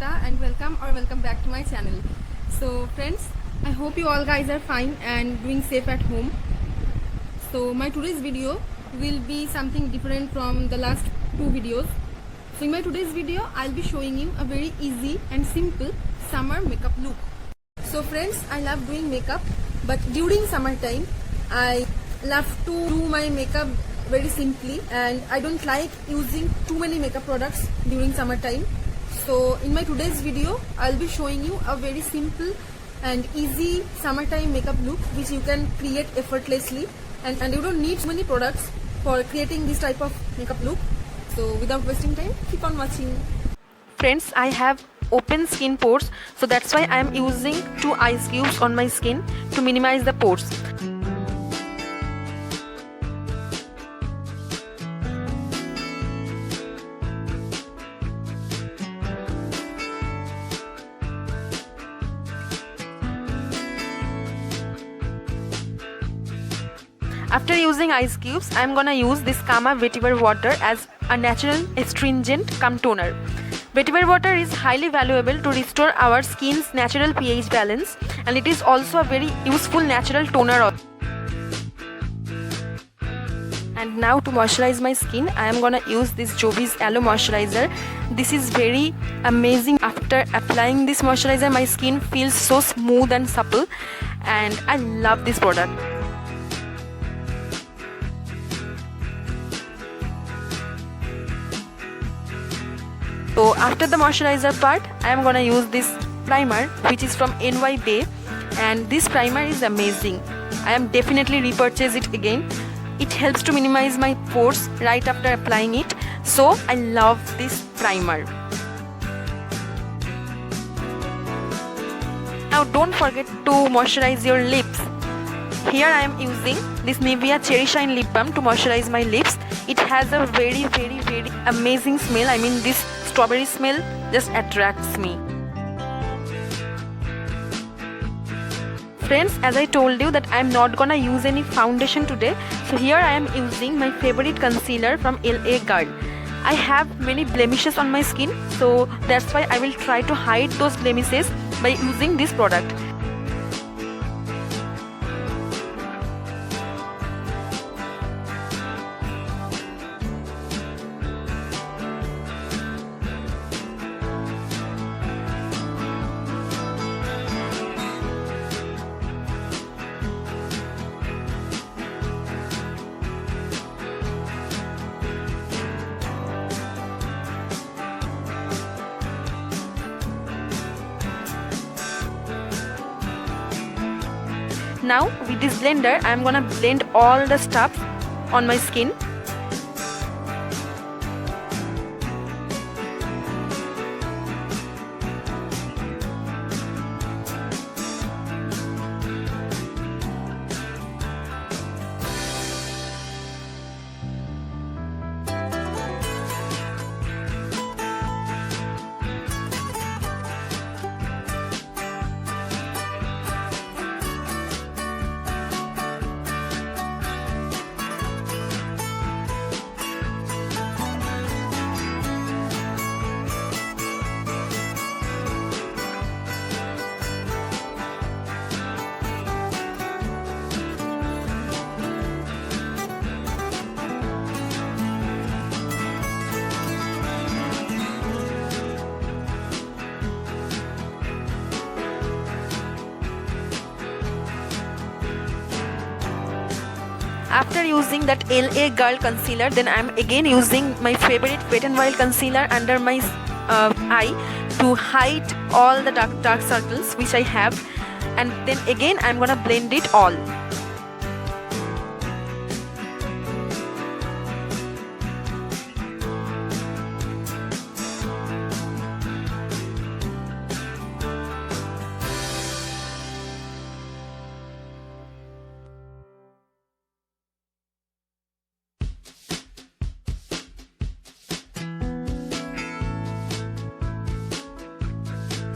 Namrata and welcome back to my channel. So friends, I hope you all guys are fine and doing safe at home. So my today's video will be something different from the last two videos. So in my today's video, I'll be showing you a very easy and simple summer makeup look. So friends, I love doing makeup, but during summertime, I love to do my makeup very simply, and I don't like using too many makeup products during summertime. So in my today's video, I'll be showing you a very simple and easy summertime makeup look which you can create effortlessly, and you don't need many products for creating this type of makeup look. So without wasting time, keep on watching. Friends, I have open skin pores, so that's why I am using 2 ice cubes on my skin to minimize the pores. After using ice cubes, I am gonna use this Kama Vetiver water as a natural astringent cum toner. Vetiver water is highly valuable to restore our skin's natural pH balance, and it is also a very useful natural toner. And now to moisturize my skin, I am gonna use this Jovis Aloe Moisturizer. This is very amazing. After applying this moisturizer, my skin feels so smooth and supple, and I love this product. So after the moisturizer part, I am gonna use this primer which is from NY Bay, and this primer is amazing. I am definitely repurchase it again. It helps to minimize my pores right after applying it, so I love this primer. Now don't forget to moisturize your lips. Here I am using this Nivea Cherry Shine Lip Balm to moisturize my lips. It has a very amazing smell. I mean, this strawberry smell just attracts me. Friends, as I told you that I am not gonna use any foundation today, so here I am using my favorite concealer from LA Girl. I have many blemishes on my skin, so that's why I will try to hide those blemishes by using this product. Now with this blender, I am gonna blend all the stuff on my skin. After using that LA Girl concealer, then I am again using my favorite Wet n Wild concealer under my eye to hide all the dark circles which I have, and then again I am gonna blend it all.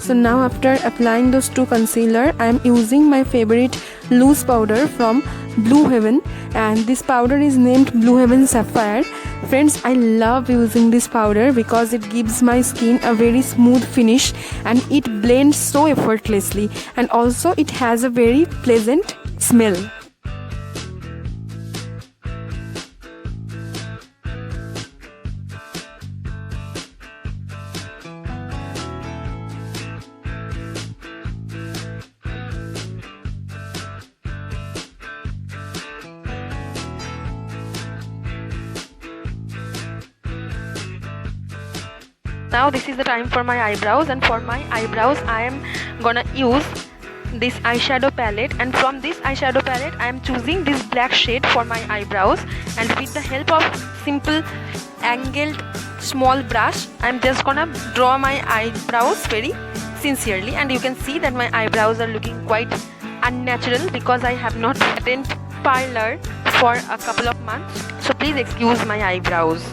So now after applying those two concealer, I am using my favorite loose powder from Blue Heaven, and this powder is named Blue Heaven Sapphire. Friends, I love using this powder because it gives my skin a very smooth finish and it blends so effortlessly, and also it has a very pleasant smell. Now this is the time for my eyebrows, and for my eyebrows I am gonna use this eyeshadow palette, and from this eyeshadow palette I am choosing this black shade for my eyebrows, and with the help of simple angled small brush I am just gonna draw my eyebrows very sincerely, and you can see that my eyebrows are looking quite unnatural because I have not attended parlor for a couple of months, so please excuse my eyebrows.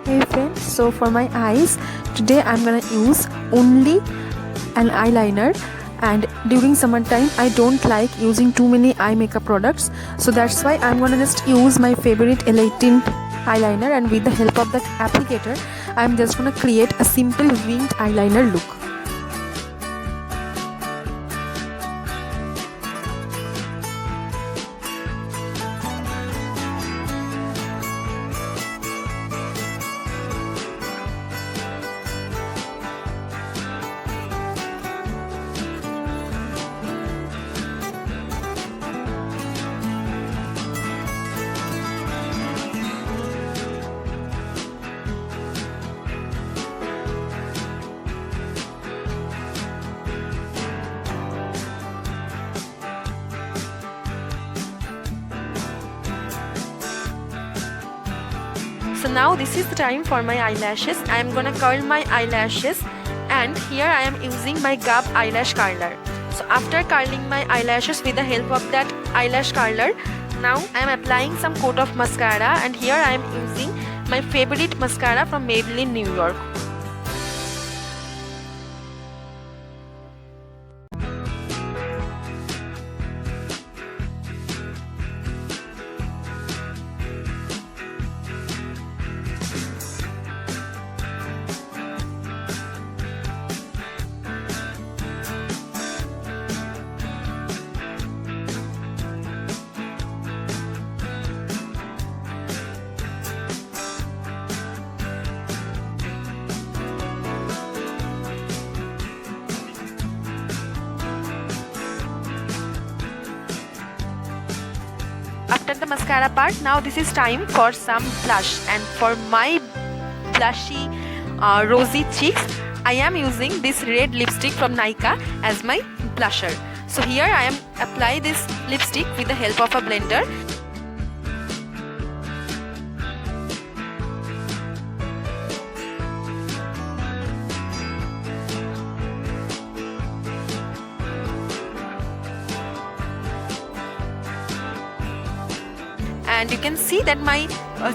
Hey friends, so for my eyes today I'm gonna use only an eyeliner, and during summertime I don't like using too many eye makeup products, so that's why I'm gonna just use my favorite L18 eyeliner, and with the help of that applicator I'm just gonna create a simple winged eyeliner look. So now this is the time for my eyelashes. I am gonna curl my eyelashes, and here I am using my GAB eyelash curler. So after curling my eyelashes with the help of that eyelash curler, now I am applying some coat of mascara, and here I am using my favorite mascara from Maybelline New York. After the mascara part, now this is time for some blush, and for my blushy rosy cheeks I am using this red lipstick from Nykaa as my blusher. So here I am apply this lipstick with the help of a blender. And you can see that my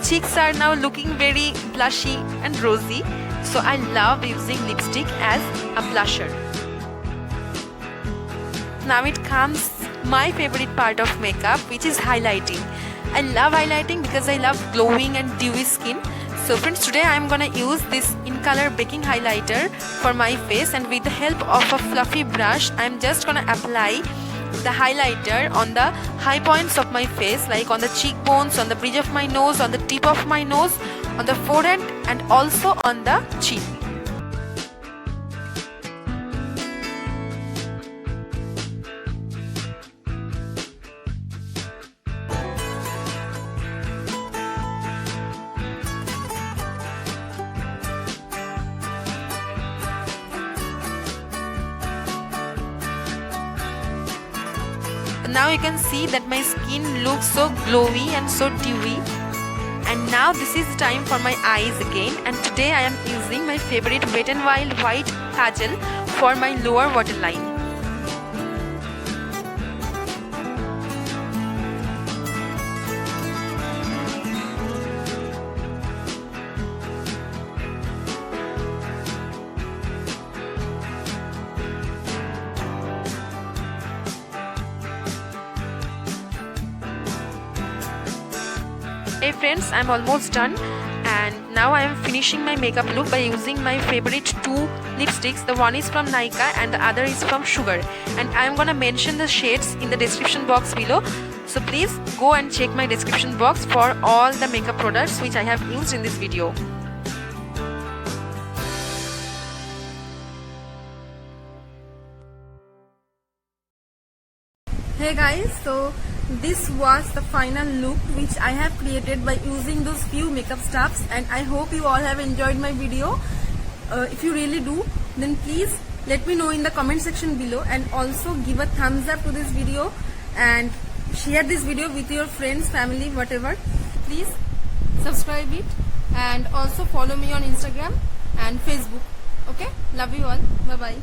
cheeks are now looking very blushy and rosy, so I love using lipstick as a blusher. Now it comes my favorite part of makeup, which is highlighting. I love highlighting because I love glowing and dewy skin, So friends, today I am gonna use this in color baking highlighter for my face, and with the help of a fluffy brush I am just gonna apply the highlighter on the high points of my face, like on the cheekbones, on the bridge of my nose, on the tip of my nose, on the forehead, and also on the chin. Now you can see that my skin looks so glowy and so dewy. And now this is the time for my eyes again, and today I am using my favorite Wet n Wild white kajal for my lower waterline. Hey friends, I'm almost done, and now I am finishing my makeup look by using my favorite two lipsticks. The one is from Nykaa and the other is from Sugar, and I am gonna mention the shades in the description box below, so please go and check my description box for all the makeup products which I have used in this video. Hey guys, so this was the final look which I have created by using those few makeup stuffs, and I hope you all have enjoyed my video. If you really do, then please let me know in the comment section below, and also give a thumbs up to this video and share this video with your friends, family, whatever. Please subscribe it and also follow me on Instagram and Facebook. Okay, love you all. Bye bye.